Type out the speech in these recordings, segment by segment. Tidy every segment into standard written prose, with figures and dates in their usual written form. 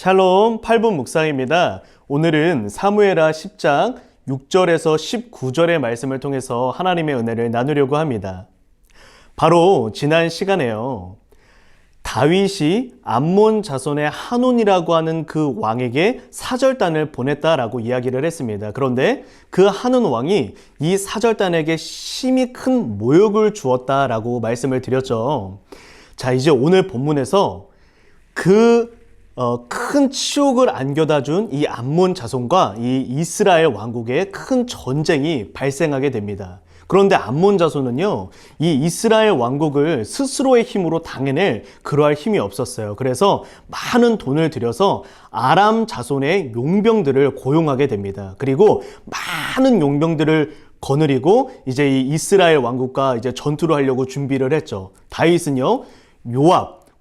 샬롬 8분 묵상입니다. 오늘은 사무엘하 10장 6절에서 19절의 말씀을 통해서 하나님의 은혜를 나누려고 합니다. 바로 지난 시간에요. 다윗이 암몬 자손의 한온이라고 하는 그 왕에게 사절단을 보냈다라고 이야기를 했습니다. 그런데 그 한온 왕이 이 사절단에게 심히 큰 모욕을 주었다라고 말씀을 드렸죠. 자, 이제 오늘 본문에서 큰 치욕을 안겨다 준 이 암몬 자손과 이 이스라엘 왕국에 큰 전쟁이 발생하게 됩니다. 그런데 암몬 자손은요, 이 이스라엘 왕국을 스스로의 힘으로 당해낼 그러할 힘이 없었어요. 그래서 많은 돈을 들여서 아람 자손의 용병들을 고용하게 됩니다. 그리고 많은 용병들을 거느리고 이제 이 이스라엘 왕국과 이제 전투를 하려고 준비를 했죠. 다윗은요,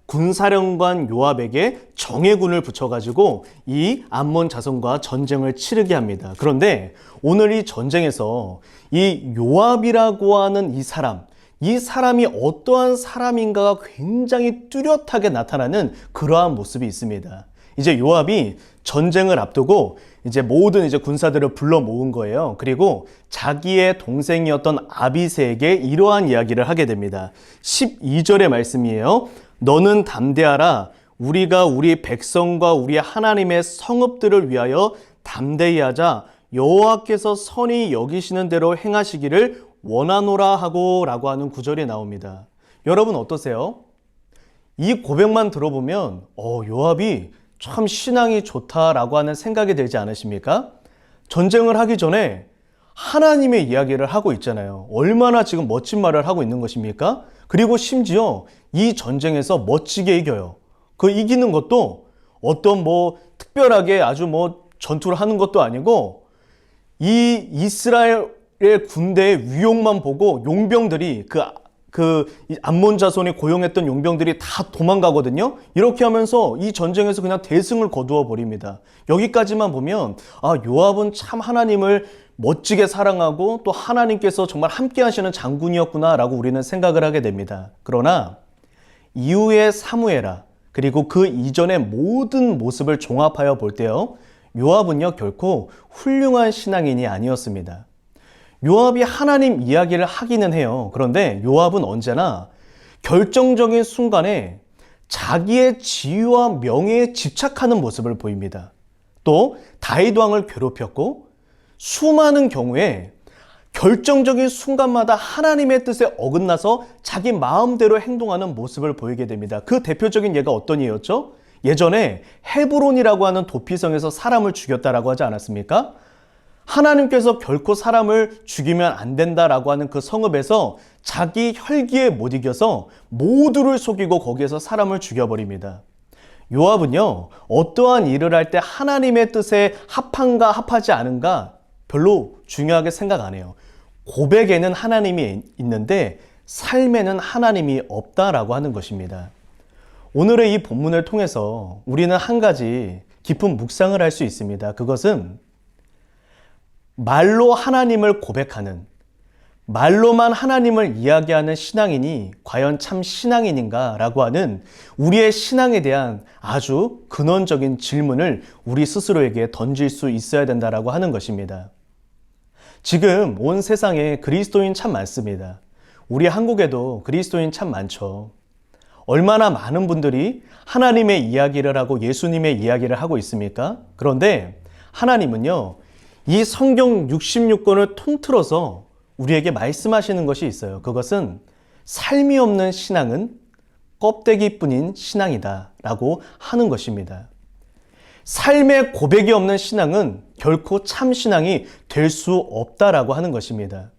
군사령관 요압에게 정예군을 붙여가지고 이 암몬 자손과 전쟁을 치르게 합니다. 그런데 오늘 이 전쟁에서 이 요압이라고 하는 이 사람이 어떠한 사람인가가 굉장히 뚜렷하게 나타나는 그러한 모습이 있습니다. 이제 요압이 전쟁을 앞두고 이제 모든 이제 군사들을 불러 모은 거예요. 그리고 자기의 동생이었던 아비새에게 이러한 이야기를 하게 됩니다. 12절의 말씀이에요. 너는 담대하라. 우리가 우리 백성과 우리 하나님의 성읍들을 위하여 담대히 하자. 여호와께서 선히 여기시는 대로 행하시기를 원하노라 하고 라고 하는 구절이 나옵니다. 여러분 어떠세요? 이 고백만 들어보면 요압이 참 신앙이 좋다라고 하는 생각이 들지 않으십니까? 전쟁을 하기 전에 하나님의 이야기를 하고 있잖아요. 얼마나 지금 멋진 말을 하고 있는 것입니까? 그리고 심지어 이 전쟁에서 멋지게 이겨요. 그 이기는 것도 어떤 특별하게 아주 전투를 하는 것도 아니고 이 이스라엘의 군대의 위용만 보고 용병들이 암몬 자손이 고용했던 용병들이 다 도망가거든요. 이렇게 하면서 이 전쟁에서 그냥 대승을 거두어 버립니다. 여기까지만 보면 요압은 참 하나님을 멋지게 사랑하고 또 하나님께서 정말 함께 하시는 장군이었구나 라고 우리는 생각을 하게 됩니다. 그러나 이후의 사무엘하 그리고 그 이전의 모든 모습을 종합하여 볼 때요, 요압은요 결코 훌륭한 신앙인이 아니었습니다. 요압이 하나님 이야기를 하기는 해요. 그런데 요압은 언제나 결정적인 순간에 자기의 지위와 명예에 집착하는 모습을 보입니다. 또 다윗 왕을 괴롭혔고 수많은 경우에 결정적인 순간마다 하나님의 뜻에 어긋나서 자기 마음대로 행동하는 모습을 보이게 됩니다. 그 대표적인 예가 어떤 예였죠? 예전에 헤브론이라고 하는 도피성에서 사람을 죽였다라고 하지 않았습니까? 하나님께서 결코 사람을 죽이면 안 된다라고 하는 그 성읍에서 자기 혈기에 못 이겨서 모두를 속이고 거기에서 사람을 죽여버립니다. 요압은요, 어떠한 일을 할 때 하나님의 뜻에 합한가 합하지 않은가 별로 중요하게 생각 안 해요. 고백에는 하나님이 있는데 삶에는 하나님이 없다라고 하는 것입니다. 오늘의 이 본문을 통해서 우리는 한 가지 깊은 묵상을 할 수 있습니다. 그것은 말로 하나님을 고백하는, 말로만 하나님을 이야기하는 신앙인이 과연 참 신앙인인가 라고 하는 우리의 신앙에 대한 아주 근원적인 질문을 우리 스스로에게 던질 수 있어야 된다라고 하는 것입니다. 지금 온 세상에 그리스도인 참 많습니다. 우리 한국에도 그리스도인 참 많죠. 얼마나 많은 분들이 하나님의 이야기를 하고 예수님의 이야기를 하고 있습니까? 그런데 하나님은요, 이 성경 66권을 통틀어서 우리에게 말씀하시는 것이 있어요. 그것은 삶이 없는 신앙은 껍데기뿐인 신앙이다 라고 하는 것입니다. 삶의 고백이 없는 신앙은 결코 참 신앙이 될 수 없다라고 하는 것입니다.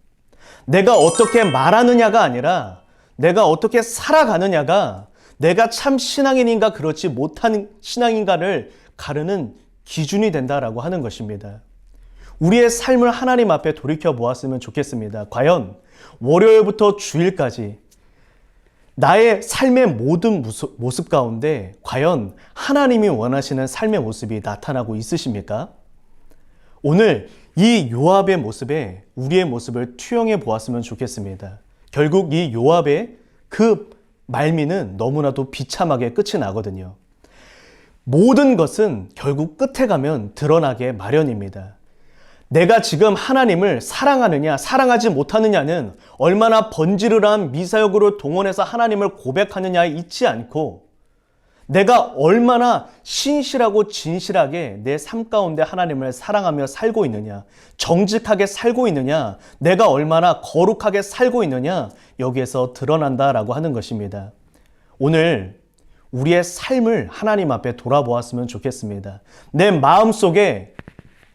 내가 어떻게 말하느냐가 아니라 내가 어떻게 살아가느냐가 내가 참 신앙인인가 그렇지 못한 신앙인가를 가르는 기준이 된다라고 하는 것입니다. 우리의 삶을 하나님 앞에 돌이켜 보았으면 좋겠습니다. 과연 월요일부터 주일까지 나의 삶의 모든 모습 가운데 과연 하나님이 원하시는 삶의 모습이 나타나고 있으십니까? 오늘 이 요압의 모습에 우리의 모습을 투영해 보았으면 좋겠습니다. 결국 이 요압의 그 말미는 너무나도 비참하게 끝이 나거든요. 모든 것은 결국 끝에 가면 드러나게 마련입니다. 내가 지금 하나님을 사랑하느냐, 사랑하지 못하느냐는 얼마나 번지르르한 미사역으로 동원해서 하나님을 고백하느냐에 있지 않고 내가 얼마나 신실하고 진실하게 내 삶 가운데 하나님을 사랑하며 살고 있느냐, 정직하게 살고 있느냐, 내가 얼마나 거룩하게 살고 있느냐, 여기에서 드러난다라고 하는 것입니다. 오늘 우리의 삶을 하나님 앞에 돌아보았으면 좋겠습니다. 내 마음속에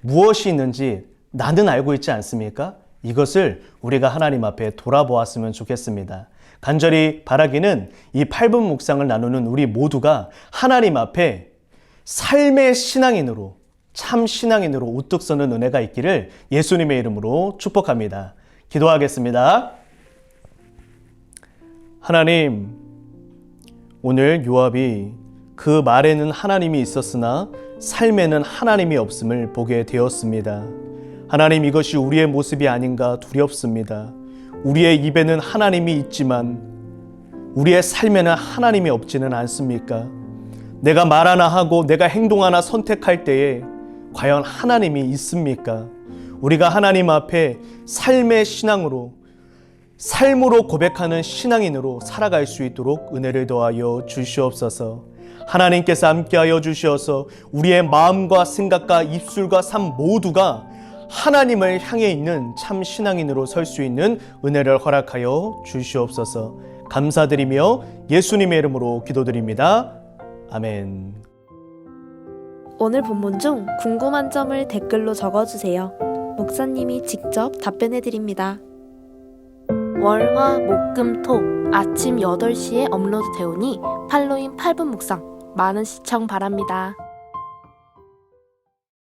무엇이 있는지 나는 알고 있지 않습니까? 이것을 우리가 하나님 앞에 돌아보았으면 좋겠습니다. 간절히 바라기는 이 8분 묵상을 나누는 우리 모두가 하나님 앞에 삶의 신앙인으로, 참 신앙인으로 우뚝 서는 은혜가 있기를 예수님의 이름으로 축복합니다. 기도하겠습니다. 하나님, 오늘 요압이 그 말에는 하나님이 있었으나 삶에는 하나님이 없음을 보게 되었습니다. 하나님, 이것이 우리의 모습이 아닌가 두렵습니다. 우리의 입에는 하나님이 있지만 우리의 삶에는 하나님이 없지는 않습니까? 내가 말 하나 하고 내가 행동 하나 선택할 때에 과연 하나님이 있습니까? 우리가 하나님 앞에 삶의 신앙으로, 삶으로 고백하는 신앙인으로 살아갈 수 있도록 은혜를 더하여 주시옵소서. 하나님께서 함께하여 주시어서 우리의 마음과 생각과 입술과 삶 모두가 하나님을 향해 있는 참 신앙인으로 설 수 있는 은혜를 허락하여 주시옵소서. 감사드리며 예수님의 이름으로 기도드립니다. 아멘. 오늘 본문 중 궁금한 점을 댓글로 적어주세요. 목사님이 직접 답변해 드립니다. 월, 화, 목, 금, 토 아침 8시에 업로드 되오니 팔로잉 8분 묵상 많은 시청 바랍니다.